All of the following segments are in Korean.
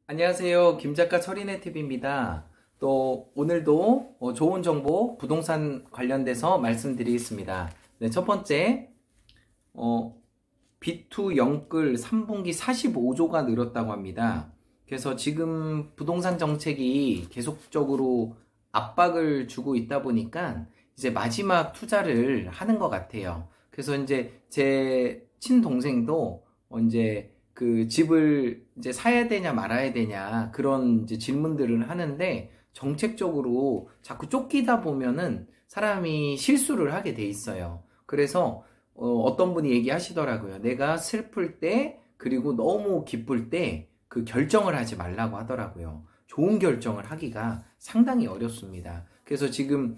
안녕하세요. 김작가 철인의 TV입니다. 또 오늘도 좋은 정보 부동산 관련돼서 말씀드리겠습니다. 네, 첫 번째 B2 영끌 3분기 45조가 늘었다고 합니다. 그래서 지금 부동산 정책이 계속적으로 압박을 주고 있다 보니까 이제 마지막 투자를 하는 것 같아요. 그래서 이제 제 친동생도 이제 그 집을 이제 사야 되냐 말아야 되냐 그런 이제 질문들을 하는데, 정책적으로 자꾸 쫓기다 보면은 사람이 실수를 하게 돼 있어요. 그래서 어떤 분이 얘기하시더라고요. 내가 슬플 때 그리고 너무 기쁠 때 그 결정을 하지 말라고 하더라고요. 좋은 결정을 하기가 상당히 어렵습니다. 그래서 지금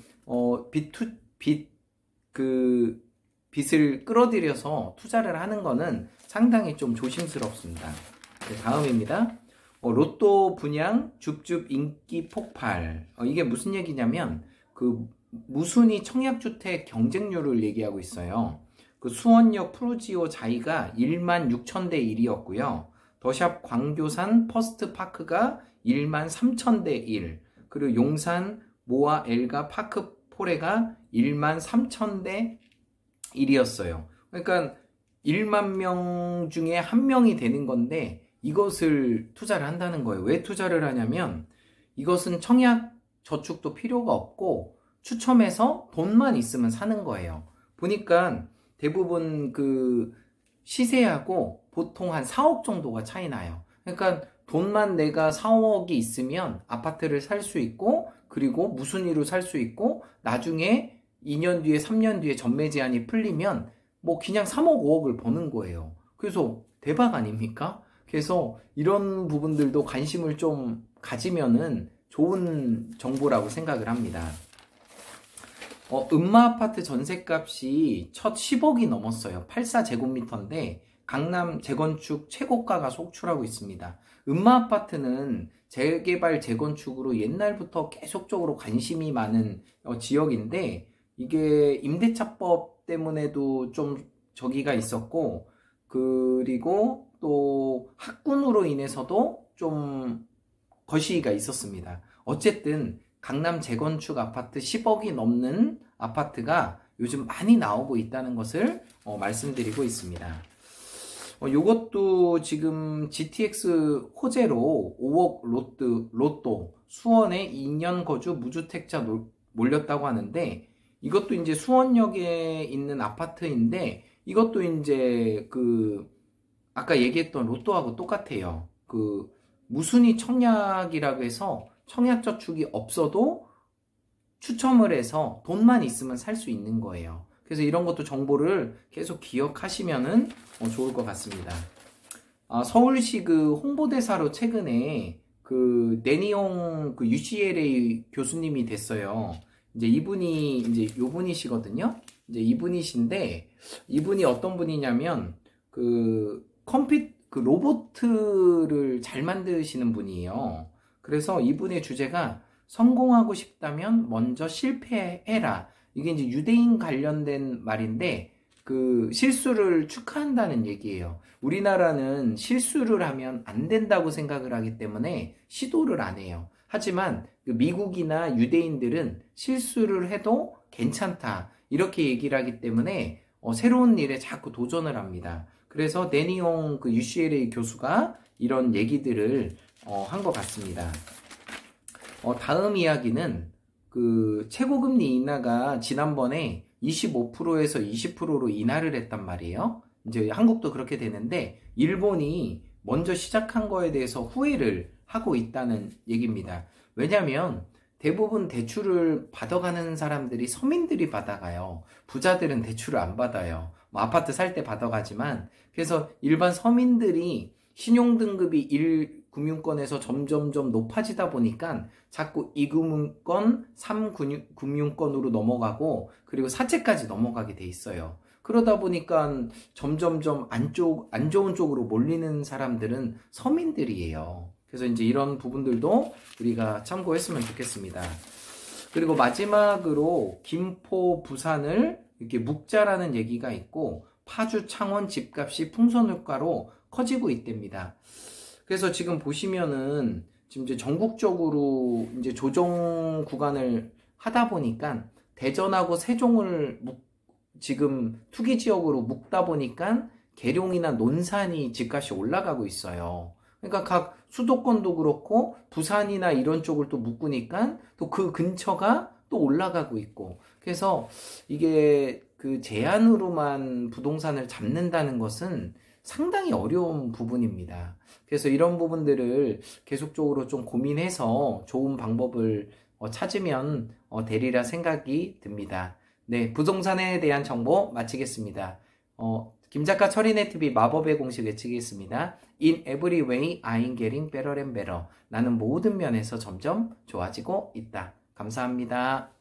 빚을 끌어들여서 투자를 하는 거는 상당히 좀 조심스럽습니다. 네, 다음입니다. 로또 분양 줍줍 인기 폭발. 이게 무슨 얘기냐면 그 무순위 청약주택 경쟁률을 얘기하고 있어요. 그 수원역 프루지오 자이가 1만 6천 대 1이었고요. 더샵 광교산 퍼스트파크가 1만 3천 대 1. 그리고 용산 모아 엘가 파크포레가 1만 3천 대 1이었어요. 그러니까 1만 명 중에 한 명이 되는 건데 이것을 투자를 한다는 거예요. 왜 투자를 하냐면 이것은 청약 저축도 필요가 없고 추첨해서 돈만 있으면 사는 거예요. 보니까 대부분 그 시세하고 보통 한 4억 정도가 차이 나요. 그러니까 돈만 내가 4억이 있으면 아파트를 살 수 있고, 그리고 무순위로 살 수 있고, 나중에 2년 뒤에 3년 뒤에 전매 제한이 풀리면 뭐 그냥 3억 5억을 버는 거예요. 그래서 대박 아닙니까? 그래서 이런 부분들도 관심을 좀 가지면은 좋은 정보라고 생각을 합니다. 음마아파트 전셋값이 첫 10억이 넘었어요. 84제곱미터인데 강남 재건축 최고가가 속출하고 있습니다. 음마아파트는 재개발 재건축으로 옛날부터 계속적으로 관심이 많은 지역인데, 이게 임대차법 때문에도 좀 저기가 있었고, 그리고 또 학군으로 인해서도 좀 거시기가 있었습니다. 어쨌든 강남 재건축 아파트 10억이 넘는 아파트가 요즘 많이 나오고 있다는 것을 말씀드리고 있습니다. 요것도 지금 GTX 호재로 5억 로또 수원에 2년 거주 무주택자 몰렸다고 하는데, 이것도 이제 수원역에 있는 아파트인데 이것도 이제 그 아까 얘기했던 로또하고 똑같아요. 그 무순위 청약이라고 해서 청약 저축이 없어도 추첨을 해서 돈만 있으면 살 수 있는 거예요. 그래서 이런 것도 정보를 계속 기억하시면은 좋을 것 같습니다. 서울시 그 홍보대사로 최근에 그 내니용 그 UCLA 교수님이 됐어요. 이제 이분이 이제 요분이시거든요. 이제 이분이신데, 이분이 어떤 분이냐면 그 로보트를 잘 만드시는 분이에요. 그래서 이분의 주제가 성공하고 싶다면 먼저 실패해라. 이게 이제 유대인 관련된 말인데 그 실수를 축하한다는 얘기예요. 우리나라는 실수를 하면 안 된다고 생각을 하기 때문에 시도를 안 해요. 하지만 미국이나 유대인들은 실수를 해도 괜찮다, 이렇게 얘기를 하기 때문에 새로운 일에 자꾸 도전을 합니다. 그래서 내니용 그 UCLA 교수가 이런 얘기들을 한 것 같습니다. 다음 이야기는 그 최고금리 인하가 지난번에 25%에서 20%로 인하를 했단 말이에요. 이제 한국도 그렇게 되는데 일본이 먼저 시작한 거에 대해서 후회를 하고 있다는 얘기입니다. 왜냐면 대부분 대출을 받아가는 사람들이 서민들이 받아가요. 부자들은 대출을 안 받아요. 뭐 아파트 살 때 받아가지만, 그래서 일반 서민들이 신용등급이 1금융권에서 점점점 높아지다 보니까 자꾸 2금융권, 3금융권으로 넘어가고, 그리고 사채까지 넘어가게 돼 있어요. 그러다 보니까 점점점 안 좋은 쪽으로 몰리는 사람들은 서민들이에요. 그래서 이제 이런 부분들도 우리가 참고했으면 좋겠습니다. 그리고 마지막으로 김포, 부산을 이렇게 묵자라는 얘기가 있고, 파주, 창원 집값이 풍선효과로 커지고 있답니다. 그래서 지금 보시면은 지금 이제 전국적으로 이제 조정 구간을 하다 보니까 대전하고 세종을 지금 투기 지역으로 묶다 보니까 계룡이나 논산이 집값이 올라가고 있어요. 그러니까 각 수도권도 그렇고 부산이나 이런 쪽을 또 묶으니까 또 그 근처가 또 올라가고 있고, 그래서 이게 그 제한으로만 부동산을 잡는다는 것은 상당히 어려운 부분입니다. 그래서 이런 부분들을 계속적으로 좀 고민해서 좋은 방법을 찾으면 되리라 생각이 듭니다. 네, 부동산에 대한 정보 마치겠습니다. 김작가 철인의 TV 마법의 공식 외치겠습니다. In every way, I'm getting better and better. 나는 모든 면에서 점점 좋아지고 있다. 감사합니다.